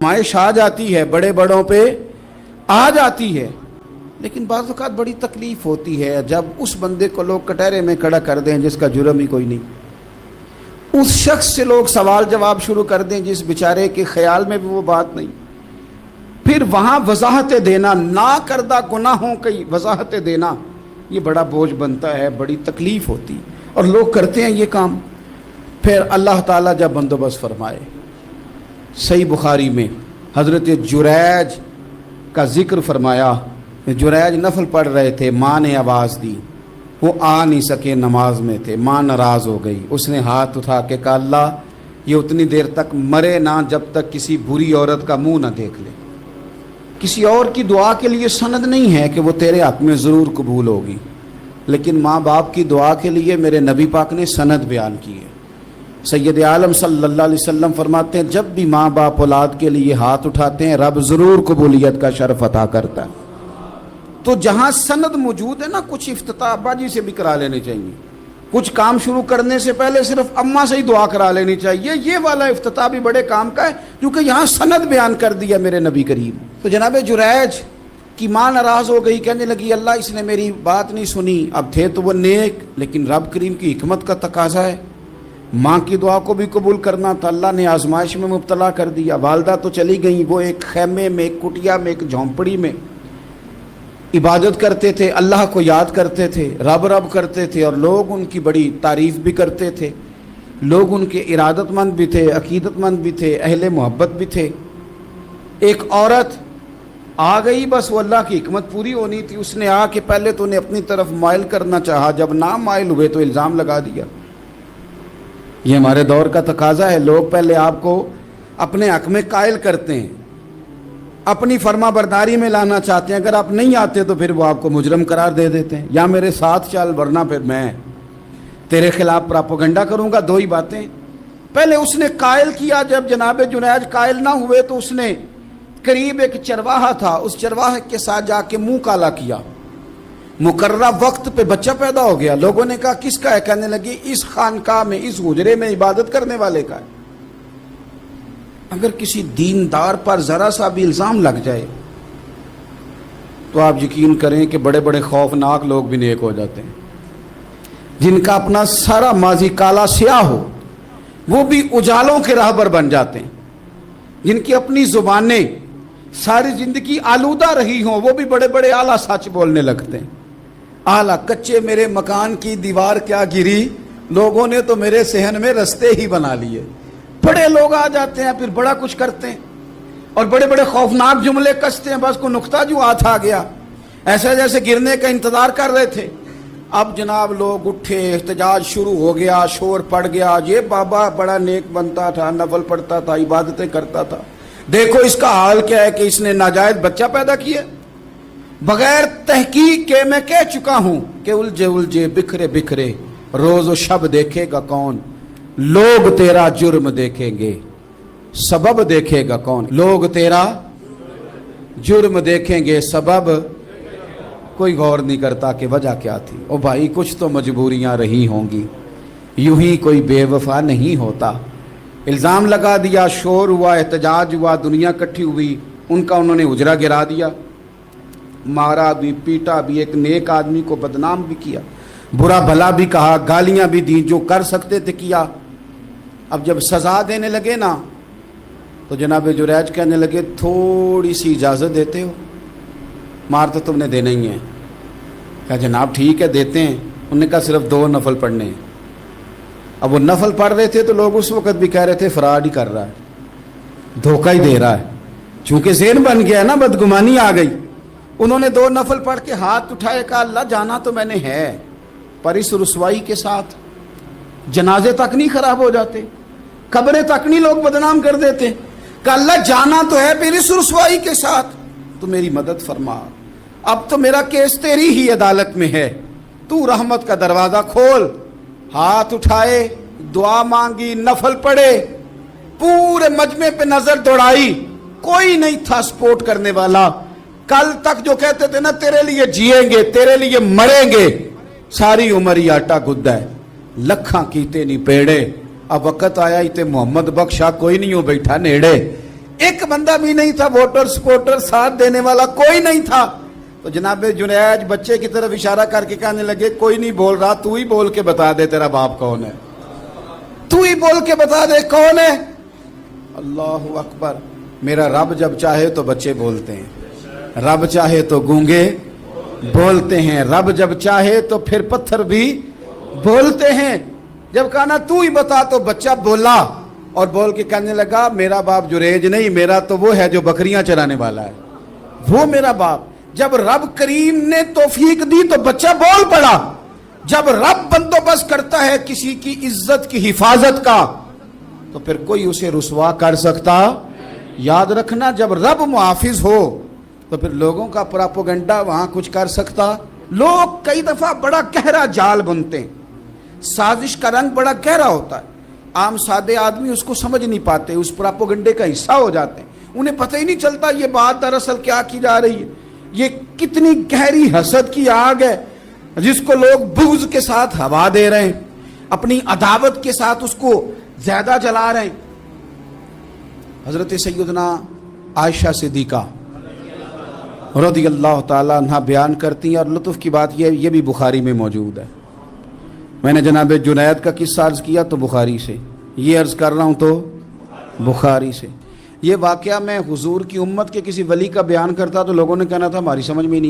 आजमाइश आ जाती है, बड़े बड़ों पे आ जाती है, लेकिन बाज़ औक़ात बड़ी तकलीफ़ होती है जब उस बंदे को लोग कटहरे में खड़ा कर दें जिसका जुर्म ही कोई नहीं, उस शख्स से लोग सवाल जवाब शुरू कर दें जिस बेचारे के ख्याल में भी वो बात नहीं, फिर वहाँ वजाहतें देना, ना करदा गुनाहों की वजाहतें देना, ये बड़ा बोझ बनता है, बड़ी तकलीफ़ होती और लोग करते हैं ये काम। फिर अल्लाह ताला जब बंदोबस्त फरमाए, सही बुखारी में हज़रत जुरैज का ज़िक्र फरमाया, जुरैज नफल पढ़ रहे थे, माँ ने आवाज़ दी, वो आ नहीं सके, नमाज में थे, माँ नाराज़ हो गई, उसने हाथ उठा के कहा अल्लाह ये उतनी देर तक मरे ना जब तक किसी बुरी औरत का मुंह ना देख ले। किसी और की दुआ के लिए सनद नहीं है कि वो तेरे हक़ में ज़रूर कबूल होगी, लेकिन माँ बाप की दुआ के लिए मेरे नबी पाक ने सनद बयान की है। सैयद आलम सल्लल्लाहु अलैहि वसल्लम फरमाते हैं जब भी माँ बाप औलाद के लिए हाथ उठाते हैं रब ज़रूर कबूलियत का शर्फ अता करता है। तो जहाँ सनद मौजूद है ना, कुछ इफ्तिताह अब्बा जी से भी करा लेने चाहिए, कुछ काम शुरू करने से पहले सिर्फ अम्मा से ही दुआ करा लेनी चाहिए, ये वाला इफ्तिताह भी बड़े काम का है क्योंकि यहाँ सनद बयान कर दिया मेरे नबी करीम। तो जनाब जुरैज की माँ नाराज़ हो गई, कहने लगी अल्लाह इसने मेरी बात नहीं सुनी। अब थे तो वो नेक, लेकिन रब करीम की हिकमत का तकाजा है, माँ की दुआ को भी कबूल करना था, अल्लाह ने आजमाइश में मुब्तला कर दिया। वालदा तो चली गई, वो एक खैमे में, एक कुटिया में, एक झोंपड़ी में इबादत करते थे, अल्लाह को याद करते थे, रब रब करते थे और लोग उनकी बड़ी तारीफ़ भी करते थे, लोग उनके इरादतमंद भी थे, अकीदतमंद भी थे, अहले मोहब्बत भी थे। एक औरत आ गई, बस वो अल्लाह की हिकमत पूरी होनी थी, उसने आके पहले तो उन्हें अपनी तरफ माइल करना चाहा, जब ना माइल हुए तो इल्ज़ाम लगा दिया। ये हमारे दौर का तकाजा है, लोग पहले आपको अपने हक़ में कायल करते हैं, अपनी फर्मा बरदारी में लाना चाहते हैं, अगर आप नहीं आते तो फिर वो आपको मुजरम करार दे देते हैं, या मेरे साथ चल वरना फिर मैं तेरे खिलाफ प्रोपेगेंडा करूंगा। दो ही बातें, पहले उसने कायल किया, जब जनाब जुनैद कायल ना हुए तो उसने करीब एक चरवाहा था, उस चरवाहे के साथ जाके मुंह काला किया, मुकर्रा वक्त पे बच्चा पैदा हो गया। लोगों ने कहा किसका है, कहने लगी इस खानकाह में, इस हुजरे में इबादत करने वाले का है। अगर किसी दीनदार पर ज़रा सा भी इल्ज़ाम लग जाए तो आप यकीन करें कि बड़े बड़े खौफनाक लोग भी नेक हो जाते हैं। जिनका अपना सारा माजी काला स्याह हो वो भी उजालों के राहबर बन जाते हैं, जिनकी अपनी ज़ुबानें सारी ज़िंदगी आलूदा रही हों वो भी बड़े बड़े आला सच बोलने लगते हैं। आला कच्चे मेरे मकान की दीवार क्या गिरी, लोगों ने तो मेरे सहन में रस्ते ही बना लिए। बड़े लोग आ जाते हैं, फिर बड़ा कुछ करते हैं और बड़े बड़े खौफनाक जुमले कसते हैं, बस को नुक्ता जो हाथ आ गया, ऐसा जैसे गिरने का इंतजार कर रहे थे। अब जनाब लोग उठे, एहतजाज शुरू हो गया, शोर पड़ गया, ये बाबा बड़ा नेक बनता था, नफल पढ़ता था, इबादतें करता था, देखो इसका हाल क्या है कि इसने नाजायज बच्चा पैदा किया। बगैर तहकीक के मैं कह चुका हूं कि उलझे उलझे बिखरे बिखरे रोज व शब देखेगा कौन, लोग तेरा जुर्म देखेंगे सबब देखेगा कौन। लोग तेरा जुर्म देखेंगे सबब कोई गौर नहीं करता कि वजह क्या थी। ओ भाई कुछ तो मजबूरियां रही होंगी, यूं ही कोई बेवफा नहीं होता। इल्ज़ाम लगा दिया, शोर हुआ, एहतजाज हुआ, दुनिया इकट्ठी हुई, उनका उन्होंने उजरा गिरा दिया, मारा भी, पीटा भी, एक नेक आदमी को बदनाम भी किया, बुरा भला भी कहा, गालियां भी दी, जो कर सकते थे किया। अब जब सज़ा देने लगे ना तो जनाब जुरैज कहने लगे थोड़ी सी इजाज़त देते हो, मार तो तुमने देना ही है। कहा जनाब ठीक है देते हैं। उन्होंने कहा सिर्फ 2 नफल पढ़ने हैं। अब वो नफल पढ़ रहे थे तो लोग उस वक़्त भी कह रहे थे फराड ही कर रहा है, धोखा ही दे रहा है, चूँकि ज़हन बन गया ना, बदगुमानी आ गई। उन्होंने 2 नफल पढ़ के हाथ उठाए, कहा अल्लाह जाना तो मैंने है, पर इस रुसवाई के साथ जनाजे तक नहीं खराब हो जाते, कब्रें तक नहीं लोग बदनाम कर देते। कहा अल्लाह जाना तो है, फिर इस रुसवाई के साथ तो मेरी मदद फरमा। अब तो मेरा केस तेरी ही अदालत में है, तू रहमत का दरवाज़ा खोल। हाथ उठाए, दुआ मांगी, नफल पढ़े, पूरे मजमे पे नजर दौड़ाई, कोई नहीं था सपोर्ट करने वाला। कल तक जो कहते थे ना तेरे लिए जिएंगे, तेरे लिए मरेंगे, सारी उम्र ही आटा गुद्दा है, लखा कीते नहीं पेड़े। अब वक़्त आया ही ते मोहम्मद बख्शा कोई नहीं हो बैठा नेड़े, ایک بندہ بھی نہیں تھا، ووٹر سپورٹر ساتھ دینے والا کوئی نہیں تھا. تو جناب جنید بچے کی طرف اشارہ کر کے کہنے لگے کوئی نہیں بول رہا، تو ہی بول کے بتا دے تیرا باپ کون ہے، تو ہی بول کے بتا دے کون ہے. اللہ اکبر. میرا رب جب چاہے تو بچے بولتے ہیں، رب چاہے تو گونگے بولتے ہیں، رب جب چاہے تو پھر پتھر بھی بولتے ہیں. جب کہا نا تو ہی بتا تو بچہ بولا اور بول کے کہنے لگا میرا باپ جریج نہیں، میرا تو وہ ہے جو بکریاں چرانے والا ہے، وہ میرا باپ. جب رب کریم نے توفیق دی تو بچہ بول پڑا. جب رب بندوبست کرتا ہے کسی کی عزت کی حفاظت کا تو پھر کوئی اسے رسوا کر سکتا. یاد رکھنا جب رب محافظ ہو تو پھر لوگوں کا پراپوگنڈا وہاں کچھ کر سکتا. لوگ کئی دفعہ بڑا گہرا جال بنتے ہیں، سازش کا رنگ بڑا گہرا ہوتا ہے، عام سادے آدمی اس کو سمجھ نہیں پاتے، اس پراپوگنڈے کا حصہ ہو جاتے ہیں، انہیں پتہ ہی نہیں چلتا یہ بات دراصل کیا کی جا رہی ہے. یہ کتنی گہری حسد کی آگ ہے جس کو لوگ بغض کے ساتھ ہوا دے رہے ہیں، اپنی عداوت کے ساتھ اس کو زیادہ جلا رہے ہیں. حضرت سیدنا عائشہ صدیقہ رضی اللہ تعالیٰ عنہ بیان کرتی ہیں، اور لطف کی بات یہ بھی بخاری میں موجود ہے. میں نے جناب جنید کا قصہ عرض کیا تو بخاری سے، یہ عرض کر رہا ہوں تو بخاری سے. یہ واقعہ میں حضور کی امت کے کسی ولی کا بیان کرتا تو لوگوں نے کہنا تھا ہماری سمجھ میں نہیں